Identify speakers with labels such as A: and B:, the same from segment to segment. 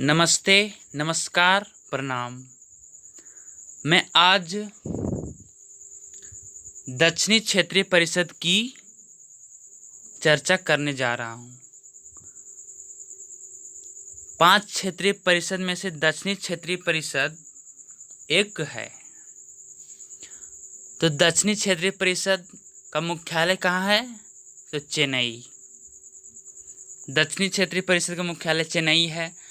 A: नमस्ते, नमस्कार, प्रणाम। मैं आज दक्षिणी क्षेत्रीय परिषद की चर्चा करने जा रहा हूँ। 5 क्षेत्रीय परिषद में से दक्षिणी क्षेत्रीय परिषद एक है। तो दक्षिणी क्षेत्रीय परिषद का मुख्यालय कहाँ है? तो चेन्नई। दक्षिणी क्षेत्रीय परिषद का मुख्यालय चेन्नई है।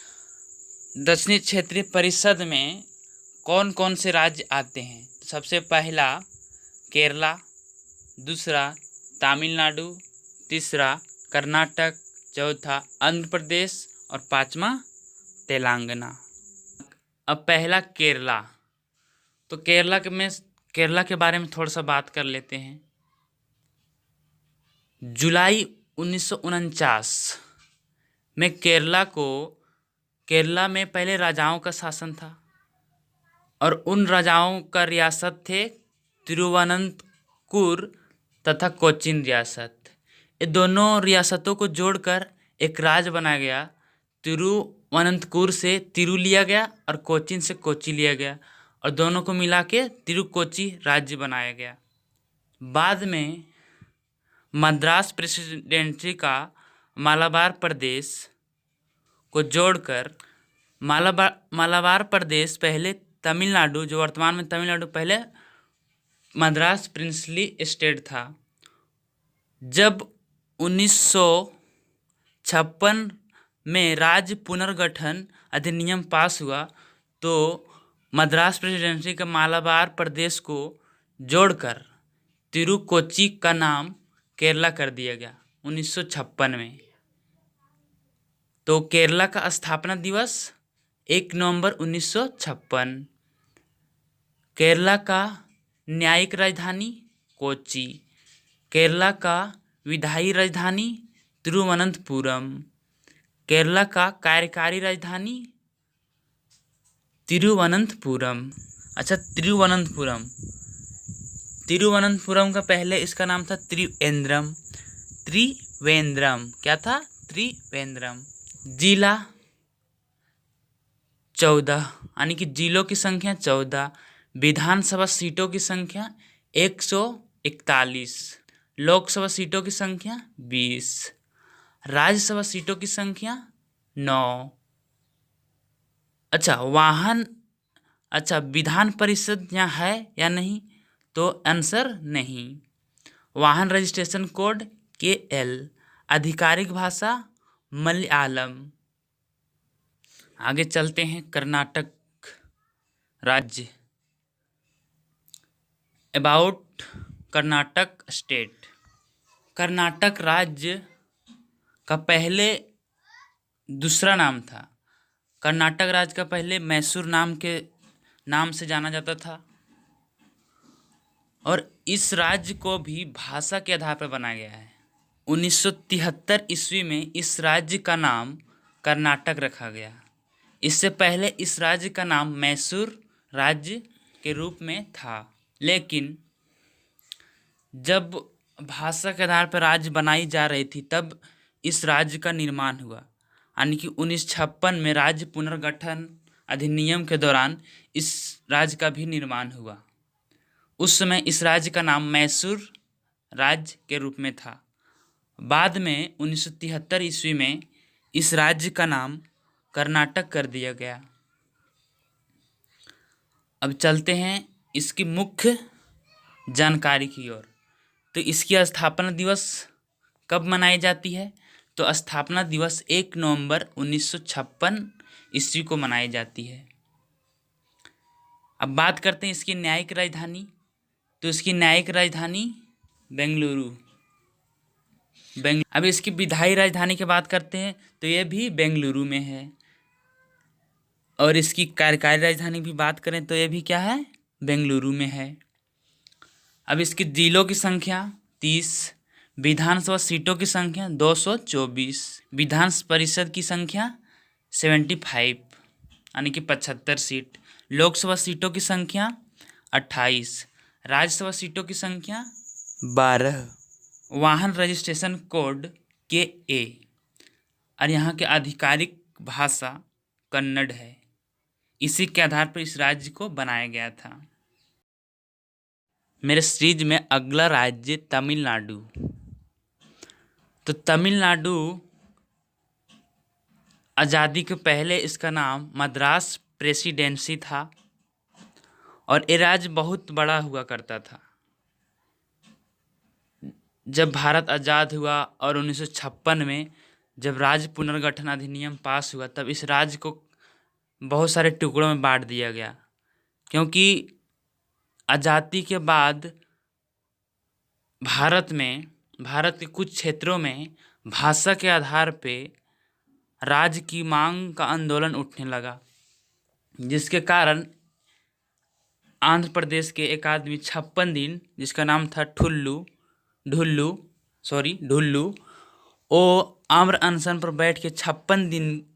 A: दक्षिणी क्षेत्रीय परिषद में कौन कौन से राज्य आते हैं? सबसे पहला केरला, दूसरा तमिलनाडु, तीसरा कर्नाटक, चौथा आंध्र प्रदेश और पांचवा तेलंगाना। अब पहला केरला। तो केरला के बारे में थोड़ा सा बात कर लेते हैं। जुलाई 1949 में केरला में पहले राजाओं का शासन था और उन राजाओं का रियासत थे तिरुवनंतपुर तथा कोचीन रियासत। ये दोनों रियासतों को जोड़कर एक राज्य बनाया गया। तिरुवनंतपुर से तिरु लिया गया और कोचीन से कोची लिया गया और दोनों को मिला के तिरुकोची राज्य बनाया गया। बाद में मद्रास प्रेसिडेंसी का मालाबार प्रदेश को जोड़कर मालाबार प्रदेश पहले तमिलनाडु, जो वर्तमान में तमिलनाडु, पहले मद्रास प्रिंसली स्टेट था। जब 1956 में राज्य पुनर्गठन अधिनियम पास हुआ तो मद्रास प्रेसिडेंसी का मालाबार प्रदेश को जोड़कर तिरुकोची का नाम केरला कर दिया गया 1956 में। तो केरला का स्थापना दिवस 1 नवंबर 1956। केरला का न्यायिक राजधानी कोच्चि, केरला का विधायी राजधानी तिरुवनंतपुरम, केरला का कार्यकारी राजधानी तिरुवनंतपुरम। अच्छा, तिरुवनंतपुरम का पहले इसका नाम था त्रिवेंद्रम। क्या था? त्रिवेंद्रम। जिला 14, यानी कि जिलों की संख्या 14। विधानसभा सीटों की संख्या 141। लोकसभा सीटों की संख्या 20। राज्यसभा सीटों की संख्या 9। अच्छा, विधान परिषद यहाँ है या नहीं? तो आंसर नहीं। वाहन रजिस्ट्रेशन कोड KL। आधिकारिक भाषा मलयालम। आगे चलते हैं। कर्नाटक राज्य। About Karnataka state. कर्नाटक राज्य का पहले दूसरा नाम था। कर्नाटक राज्य का पहले मैसूर नाम से जाना जाता था और इस राज्य को भी भाषा के आधार पर बनाया गया है। 1973 ईस्वी में इस राज्य का नाम कर्नाटक रखा गया। इससे पहले इस राज्य का नाम मैसूर राज्य के रूप में था, लेकिन जब भाषा के आधार पर राज्य बनाई जा रही थी तब इस राज्य का निर्माण हुआ, यानी कि 1956 में राज्य पुनर्गठन अधिनियम के दौरान इस राज्य का भी निर्माण हुआ। उस समय इस राज्य का नाम मैसूर राज्य के रूप में था। बाद में 1973 ईस्वी में इस राज्य का नाम कर्नाटक कर दिया गया। अब चलते हैं इसकी मुख्य जानकारी की ओर। तो इसकी स्थापना दिवस कब मनाई जाती है? तो स्थापना दिवस 1 नवंबर 1956 ईस्वी को मनाई जाती है। अब बात करते हैं इसकी न्यायिक राजधानी। तो इसकी न्यायिक राजधानी बेंगलुरु। अब इसकी विधायी राजधानी की बात करते हैं तो ये भी बेंगलुरु में है। और इसकी कार्यकारी राजधानी भी बात करें तो ये भी क्या है? बेंगलुरु में है। अब इसकी जिलों की संख्या 30। विधानसभा सीटों की संख्या 224। विधान परिषद की संख्या 75, यानी कि 75 सीट। लोकसभा सीटों की संख्या 28। राज्यसभा सीटों की संख्या 12। वाहन रजिस्ट्रेशन कोड KA और यहाँ के आधिकारिक भाषा कन्नड़ है। इसी के आधार पर इस राज्य को बनाया गया था। मेरे सीरीज में अगला राज्य तमिलनाडु। तो तमिलनाडु आज़ादी के पहले इसका नाम मद्रास प्रेसिडेंसी था और ये राज्य बहुत बड़ा हुआ करता था। जब भारत आज़ाद हुआ और 1956 में जब राज्य पुनर्गठन अधिनियम पास हुआ तब इस राज्य को बहुत सारे टुकड़ों में बांट दिया गया, क्योंकि आज़ादी के बाद भारत के कुछ क्षेत्रों में भाषा के आधार पे राज्य की मांग का आंदोलन उठने लगा, जिसके कारण आंध्र प्रदेश के एक आदमी 56 दिन, जिसका नाम था ढुल्लू, वो आम्र अनशन पर बैठ के 56 दिन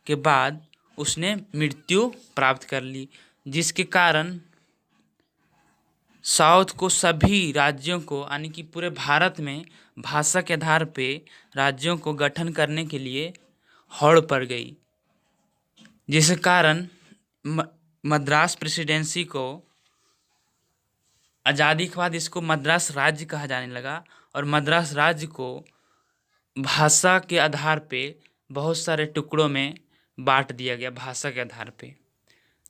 A: के बाद उसने मृत्यु प्राप्त कर ली, जिसके कारण साउथ को सभी राज्यों को यानी कि पूरे भारत में भाषा के आधार पे राज्यों को गठन करने के लिए होड़ पड़ गई, जिसके कारण मद्रास प्रेसिडेंसी को आज़ादी के बाद इसको मद्रास राज्य कहा जाने लगा और मद्रास राज्य को भाषा के आधार पे बहुत सारे टुकड़ों में बांट दिया गया भाषा के आधार पे।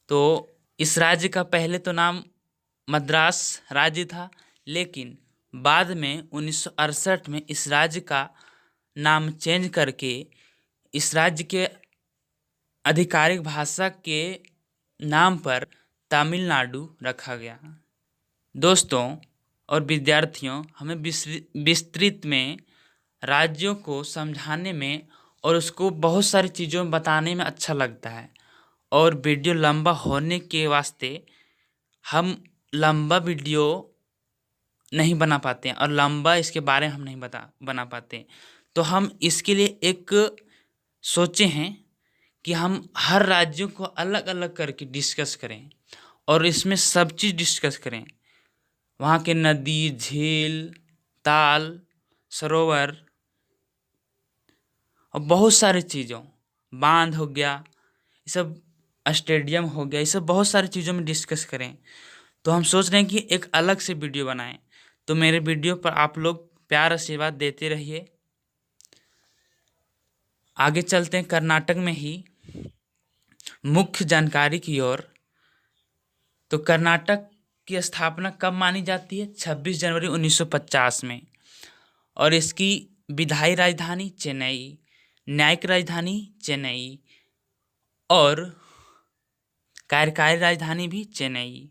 A: तो इस राज्य का पहले तो नाम मद्रास राज्य था, लेकिन बाद में 1968 में इस राज्य का नाम चेंज करके इस राज्य के आधिकारिक भाषा के नाम पर तमिलनाडु रखा गया। दोस्तों और विद्यार्थियों, हमें विस्तृत में राज्यों को समझाने में और उसको बहुत सारी चीज़ों में बताने में अच्छा लगता है, और वीडियो लंबा होने के वास्ते हम लंबा वीडियो नहीं बना पाते हैं और लंबा इसके बारे में हम नहीं बना पाते। तो हम इसके लिए एक सोचे हैं कि हम हर राज्यों को अलग अलग करके डिस्कस करें और इसमें सब चीज़ डिस्कस करें, वहाँ के नदी, झील, ताल, सरोवर और बहुत सारी चीज़ों, बांध हो गया, ये सब स्टेडियम हो गया, ये सब बहुत सारी चीज़ों में डिस्कस करें। तो हम सोच रहे हैं कि एक अलग से वीडियो बनाएं। तो मेरे वीडियो पर आप लोग प्यार आशीर्वाद देते रहिए। आगे चलते हैं कर्नाटक में ही मुख्य जानकारी की ओर। तो कर्नाटक की स्थापना कब मानी जाती है? 26 जनवरी 1950 में, और इसकी विधायी राजधानी चेन्नई, न्यायिक राजधानी चेन्नई और कार्यकारी राजधानी भी चेन्नई।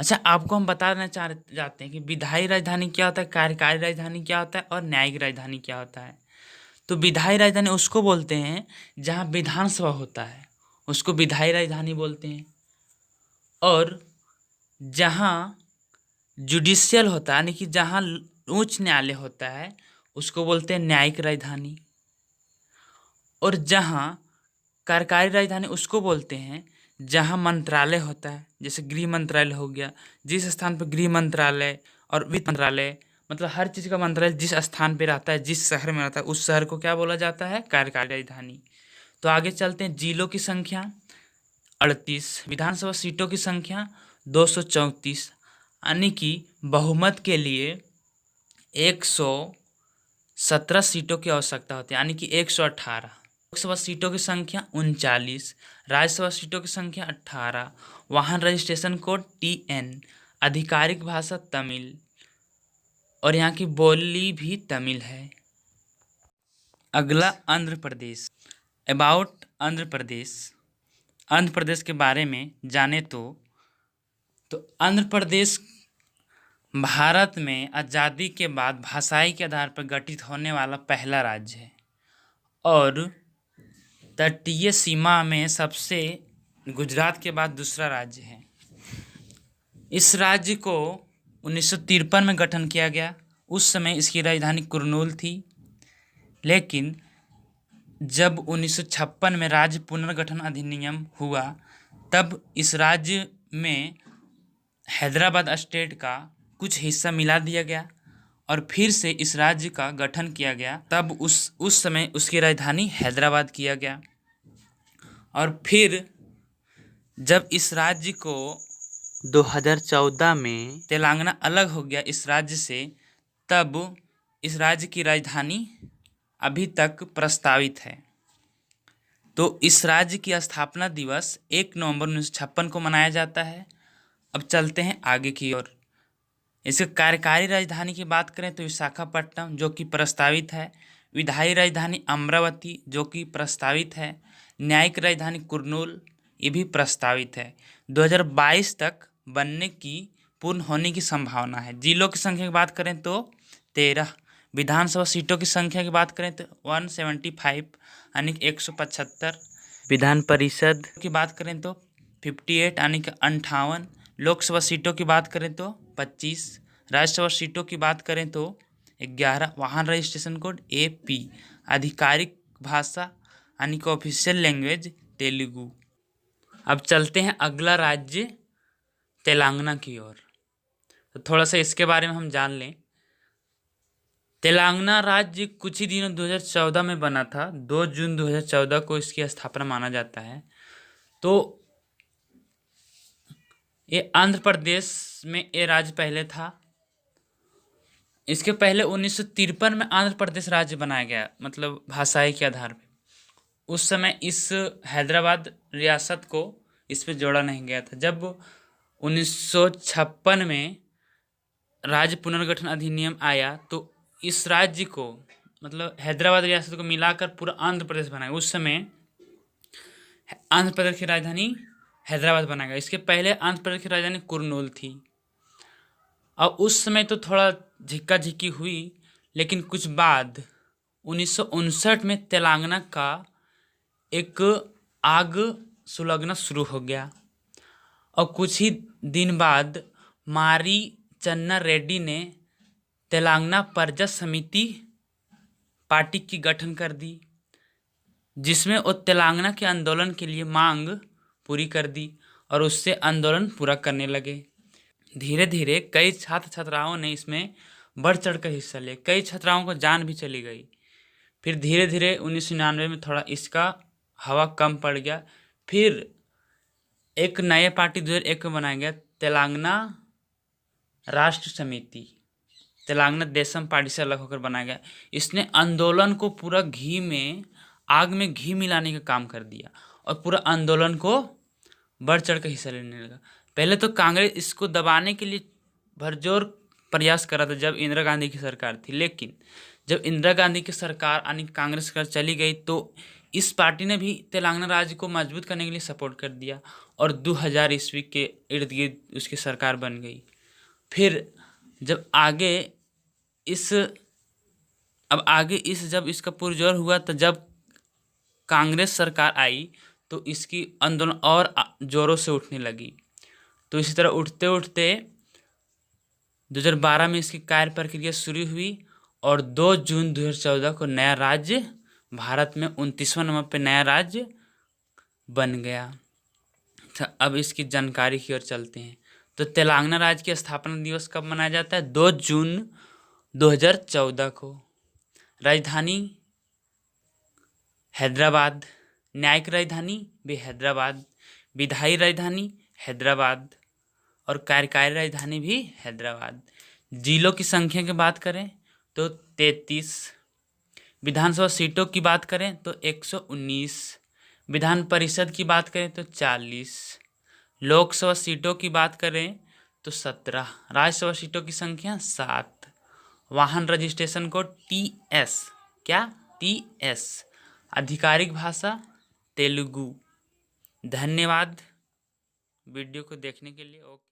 A: अच्छा, आपको हम बताना चाहते हैं कि विधायी राजधानी क्या होता है, कार्यकारी राजधानी क्या होता है और न्यायिक राजधानी क्या होता है। तो विधायी राजधानी उसको बोलते हैं जहाँ विधानसभा होता है, उसको विधायी राजधानी बोलते हैं, और जहाँ जुडिशियल होता है यानी कि जहाँ उच्च न्यायालय होता है उसको बोलते हैं न्यायिक राजधानी, और जहाँ कार्यकारी राजधानी उसको बोलते हैं जहाँ मंत्रालय होता है, जैसे गृह मंत्रालय हो गया। जिस स्थान पर गृह मंत्रालय और वित्त मंत्रालय, मतलब हर चीज़ का मंत्रालय जिस स्थान पे रहता है, जिस शहर में रहता है, उस शहर को क्या बोला जाता है? कार्यकारी राजधानी। तो आगे चलते हैं। जिलों की संख्या 38, विधानसभा सीटों की संख्या 234, यानी कि बहुमत के लिए 117 सीटों की आवश्यकता होती है, यानी कि 118। लोकसभा सीटों की संख्या 39, राज्यसभा सीटों की संख्या 18, वाहन रजिस्ट्रेशन कोड TN, आधिकारिक भाषा तमिल और यहाँ की बोली भी तमिल है। अगला आंध्र प्रदेश। अबाउट आंध्र प्रदेश। आंध्र प्रदेश के बारे में जाने तो आंध्र प्रदेश भारत में आज़ादी के बाद भाषाई के आधार पर गठित होने वाला पहला राज्य है और तटीय सीमा में सबसे गुजरात के बाद दूसरा राज्य है। इस राज्य को 1953 में गठन किया गया। उस समय इसकी राजधानी कुर्नूल थी, लेकिन जब 1956 में राज्य पुनर्गठन अधिनियम हुआ तब इस राज्य में हैदराबाद स्टेट का कुछ हिस्सा मिला दिया गया और फिर से इस राज्य का गठन किया गया। तब उस समय उसकी राजधानी हैदराबाद किया गया। और फिर जब इस राज्य को 2014 में तेलंगाना अलग हो गया इस राज्य से, तब इस राज्य की राजधानी अभी तक प्रस्तावित है। तो इस राज्य की स्थापना दिवस 1 नवंबर 1956 को मनाया जाता है। अब चलते हैं आगे की ओर। इसके कार्यकारी राजधानी की बात करें तो विशाखापट्टनम जो कि प्रस्तावित है, विधायी राजधानी अमरावती जो कि प्रस्तावित है, न्यायिक राजधानी कुर्नूल ये भी प्रस्तावित है। 2022 तक बनने की पूर्ण होने की संभावना है। जिलों की संख्या की बात करें तो 13, विधानसभा सीटों की संख्या की बात करें तो 175 यानी कि 175, विधान परिषद की बात करें तो 58 यानी कि 58, लोकसभा सीटों की बात करें तो 25, राज्यसभा सीटों की बात करें तो 11, वाहन रजिस्ट्रेशन कोड AP, आधिकारिक भाषा यानी कि ऑफिशियल लैंग्वेज तेलुगु। अब चलते हैं अगला राज्य तेलंगाना की ओर। तो थोड़ा सा इसके बारे में हम जान लें। तेलंगाना राज्य कुछ ही दिनों 2014 में बना था। 2 जून 2014 को इसकी स्थापना माना जाता है। तो ये आंध्र प्रदेश में ये राज्य पहले था। इसके पहले 1953 में आंध्र प्रदेश राज्य बनाया गया, मतलब भाषाई के आधार पर। उस समय इस हैदराबाद रियासत को इस पे जोड़ा नहीं गया था। जब 1956 में राज्य पुनर्गठन अधिनियम आया तो इस राज्य को, मतलब हैदराबाद रियासत को मिलाकर पूरा आंध्र प्रदेश बनाया। उस समय आंध्र प्रदेश की राजधानी हैदराबाद बनाया गया। इसके पहले आंध्र प्रदेश की राजधानी कुर्नूल थी। और उस समय तो थोड़ा झिक्का झिक्की हुई, लेकिन कुछ बाद 1959 में तेलंगाना का एक आग सुलगना शुरू हो गया। और कुछ ही दिन बाद मारी चन्ना रेड्डी ने तेलंगाना प्रजा समिति पार्टी की गठन कर दी, जिसमें वो तेलंगाना के आंदोलन के लिए मांग पूरी कर दी और उससे आंदोलन पूरा करने लगे। धीरे धीरे कई छात्र छात्राओं ने इसमें बढ़ चढ़ कर हिस्सा लिया। कई छात्राओं को जान भी चली गई। फिर धीरे धीरे 1999 में थोड़ा इसका हवा कम पड़ गया। फिर एक नया पार्टी 2001 में बनाया गया, तेलंगाना राष्ट्र समिति, तेलंगाना देशम पार्टी से अलग होकर बनाया गया। इसने आंदोलन को पूरा आग में घी मिलाने का काम कर दिया और पूरा आंदोलन को बढ़ चढ़ कर हिस्सा लेने लगा। पहले तो कांग्रेस इसको दबाने के लिए भरजोर प्रयास कर रहा था जब इंदिरा गांधी की सरकार थी, लेकिन जब इंदिरा गांधी की सरकार यानी कांग्रेस सरकार चली गई तो इस पार्टी ने भी तेलंगाना राज्य को मजबूत करने के लिए सपोर्ट कर दिया और 2000 ईस्वी के इर्द गिर्द उसकी सरकार बन गई। फिर जब जब इसका पुरजोर हुआ तो जब कांग्रेस सरकार आई तो इसकी आंदोलन और जोरों से उठने लगी। तो इसी तरह उठते उठते 2012 में इसकी कार्य प्रक्रिया शुरू हुई और 2 जून 2014 को नया राज्य, भारत में 29वां नंबर पे नया राज्य बन गया। अब इसकी जानकारी की ओर चलते हैं। तो तेलंगाना राज्य की स्थापना दिवस कब मनाया जाता है? 2 जून 2014 को। राजधानी हैदराबाद, न्यायिक राजधानी भी हैदराबाद, विधायी राजधानी हैदराबाद और कार्यकारी राजधानी भी हैदराबाद। जिलों की संख्या की बात करें तो 33, विधानसभा सीटों की बात करें तो 119, विधान परिषद की बात करें तो 40, लोकसभा सीटों की बात करें तो 17, राज्यसभा सीटों की संख्या 7, वाहन रजिस्ट्रेशन कोड TS, क्या TS, आधिकारिक भाषा तेलुगु। धन्यवाद वीडियो को देखने के लिए। ओके।